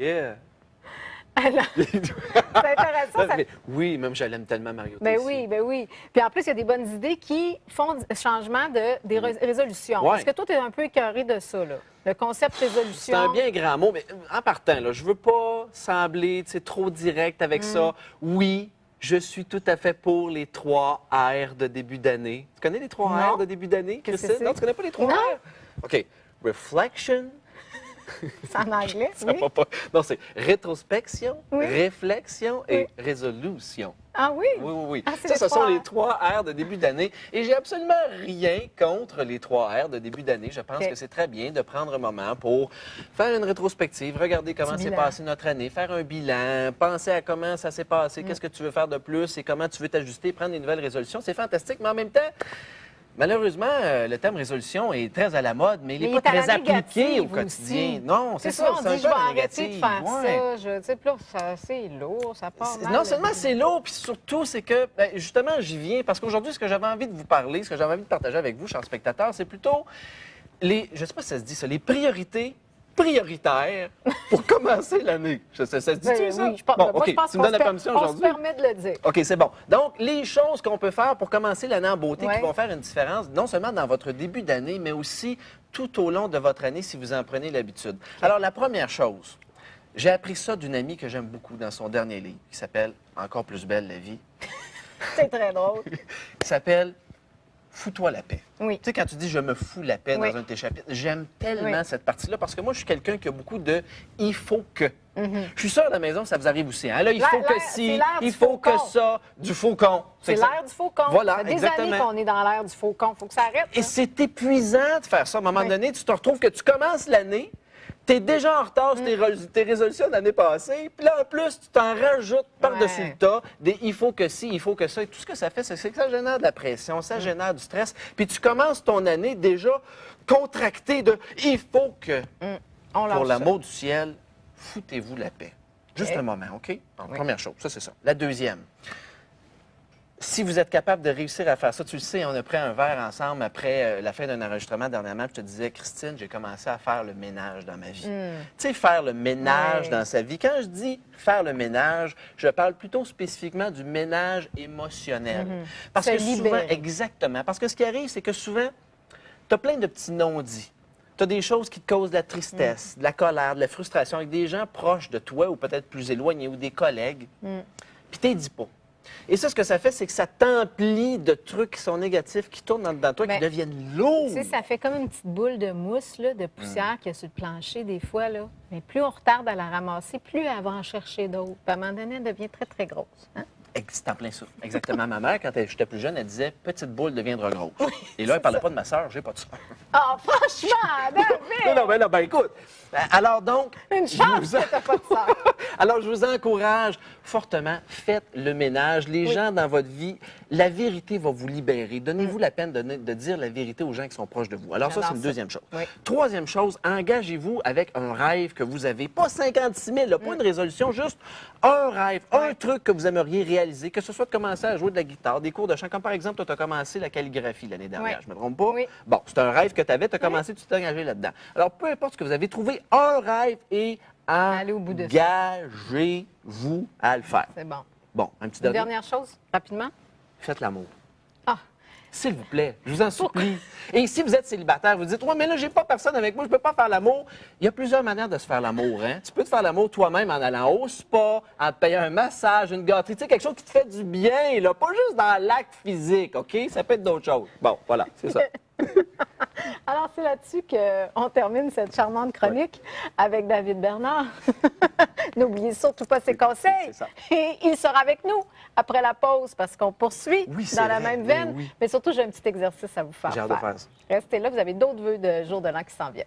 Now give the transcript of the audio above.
Yeah. Alors, c'est intéressant. Ça... Oui, même je l'aime tellement, Mario. Ben oui, ben oui. Puis en plus, il y a des bonnes idées qui font changement des résolutions. Ouais. Est-ce que toi, tu es un peu écœuré de ça, là? Le concept résolution. C'est un bien grand mot, mais en partant, là, je veux pas sembler trop direct avec ça. Oui, je suis tout à fait pour les 3 R de début d'année. Tu connais les 3 Non. R de début d'année, Qu'est-ce que Christine? c'est? Non, tu connais pas les 3 Non. R? OK. Reflection. C'est en anglais, Ça oui. va pas. Non, c'est rétrospection, Oui. réflexion et résolution. Ah oui? Oui, oui, oui. Ah, c'est Ça, les ce sont 3 les R. 3 R de début d'année. Et j'ai absolument rien contre les 3 R de début d'année. Je pense OK. que c'est très bien de prendre un moment pour faire une rétrospective, regarder comment Petit s'est bilan. passée notre année, faire un bilan, penser à comment ça s'est passé, qu'est-ce que tu veux faire de plus et comment tu veux t'ajuster, prendre des nouvelles résolutions. C'est fantastique, mais en même temps, malheureusement, le terme résolution est très à la mode, mais il n'est Mais pas il est à très la appliqué négative au quotidien. aussi. Non, C'est c'est souvent, ça. on C'est un dit, peu je vais à la arrêter de négative. faire Ouais. ça. Tu sais, puis là, c'est lourd, ça part mal. Non seulement c'est lourd, puis surtout, c'est que, justement, j'y viens, parce qu'aujourd'hui, ce que j'avais envie de vous parler, ce que j'avais envie de partager avec vous, chers spectateurs, c'est plutôt je ne sais pas si ça se dit ça, les priorités prioritaires pour commencer l'année. Ça se dit-tu, ça? Oui, je pense, Bon, moi, OK, je pense tu me donnes la qu'on permission on se aujourd'hui? permet de le dire. OK, c'est bon. Donc, les choses qu'on peut faire pour commencer l'année en beauté Ouais. qui vont faire une différence, non seulement dans votre début d'année, mais aussi tout au long de votre année si vous en prenez l'habitude. Alors, la première chose, j'ai appris ça d'une amie que j'aime beaucoup dans son dernier livre, qui s'appelle Encore plus belle la vie, C'est très drôle. qui s'appelle Fous-toi la paix. Oui. Tu sais, quand tu dis « je me fous la paix » Oui. dans un de tes chapitres, j'aime tellement Oui. cette partie-là parce que moi, je suis quelqu'un qui a beaucoup de « il faut que ». Je suis sûr à la maison, ça vous arrive aussi. Hein? Là, il faut que c'est si, l'air il du faut que faucon. ça, du faucon. C'est exact. l'air du faucon. Voilà, Ça fait des exactement. années qu'on est dans l'air du faucon. Il faut que ça arrête. Et ça. c'est épuisant de faire ça. À un moment Oui. donné, tu te retrouves que tu commences l'année, tu es déjà en retard sur tes résolutions de l'année passée, puis là, en plus, tu t'en rajoutes par-dessus Ouais. le tas des « il faut que ci, il faut que ça ». Et tout ce que ça fait, c'est que ça génère de la pression, ça génère du stress. Puis tu commences ton année déjà contracté de « il faut que ». On lâche Pour ça. l'amour du ciel, foutez-vous la paix. Juste OK. un moment, OK? Donc, Oui. première chose, ça c'est ça. La deuxième, si vous êtes capable de réussir à faire ça, tu le sais, on a pris un verre ensemble après la fin d'un enregistrement dernièrement, je te disais, Christine, j'ai commencé à faire le ménage dans ma vie. Tu sais, faire le ménage Ouais. dans sa vie. Quand je dis faire le ménage, je parle plutôt spécifiquement du ménage émotionnel. Parce Se que souvent, libérer. exactement, parce que ce qui arrive, c'est que souvent, tu as plein de petits non-dits. Tu as des choses qui te causent de la tristesse, de la colère, de la frustration avec des gens proches de toi ou peut-être plus éloignés ou des collègues. Puis tu ne dis pas. Et ça, ce que ça fait, c'est que ça t'emplit de trucs qui sont négatifs, qui tournent dans toi, Ben, qui deviennent lourds. Tu sais, ça fait comme une petite boule de mousse, là, de poussière qu'il y a sur le plancher des fois. Là. Mais plus on retarde à la ramasser, plus elle va en chercher d'autres. Puis à un moment donné, elle devient très, très grosse. Hein? C'est en plein ça. Exactement. Ma mère, quand j'étais plus jeune, elle disait « petite boule deviendra grosse ». Et là, elle ne parlait pas de ma sœur, j'ai pas de sœur. Ah, franchement, David! Non, ben écoute. Alors donc... Une je chance vous en- que t'as pas de sœur. Alors, je vous encourage fortement, faites le ménage. Les gens dans votre vie, la vérité va vous libérer. Donnez-vous la peine de dire la vérité aux gens qui sont proches de vous. Alors ça, c'est J'adore une ça. deuxième chose. Oui. Troisième chose, engagez-vous avec un rêve que vous avez. Pas 56 000, là, pas une résolution, juste un rêve, un truc que vous aimeriez réaliser, que ce soit de commencer à jouer de la guitare, des cours de chant, comme par exemple, toi, tu as commencé la calligraphie l'année dernière, Oui. je me trompe pas? Oui. Bon, c'est un rêve que tu avais, tu as commencé, tu t'es engagé là-dedans. Alors, peu importe ce que vous avez trouvé, un rêve et Allez au bout de ça. engagez-vous à le faire. C'est bon. Bon, un petit Une dernier. dernière chose, rapidement. Faites l'amour. Ah, S'il vous plaît, je vous en supplie. Et si vous êtes célibataire, vous dites « Ouais, mais là, j'ai pas personne avec moi, je peux pas faire l'amour. » Il y a plusieurs manières de se faire l'amour. Hein? Tu peux te faire l'amour toi-même en allant au spa, en te payant un massage, une gâterie, tu sais, quelque chose qui te fait du bien, là, pas juste dans l'acte physique, OK? Ça peut être d'autres choses. Bon, voilà, c'est ça. alors c'est là-dessus qu'on termine cette charmante chronique avec David Bernard. N'oubliez surtout pas ses conseils. c'est ça. Et il sera avec nous après la pause parce qu'on poursuit Oui, c'est dans la vrai, même oui, veine. oui. Mais surtout, j'ai un petit exercice à vous faire J'ai hâte de faire. faire ça. Restez là, vous avez d'autres vœux de jour de l'an qui s'en viennent.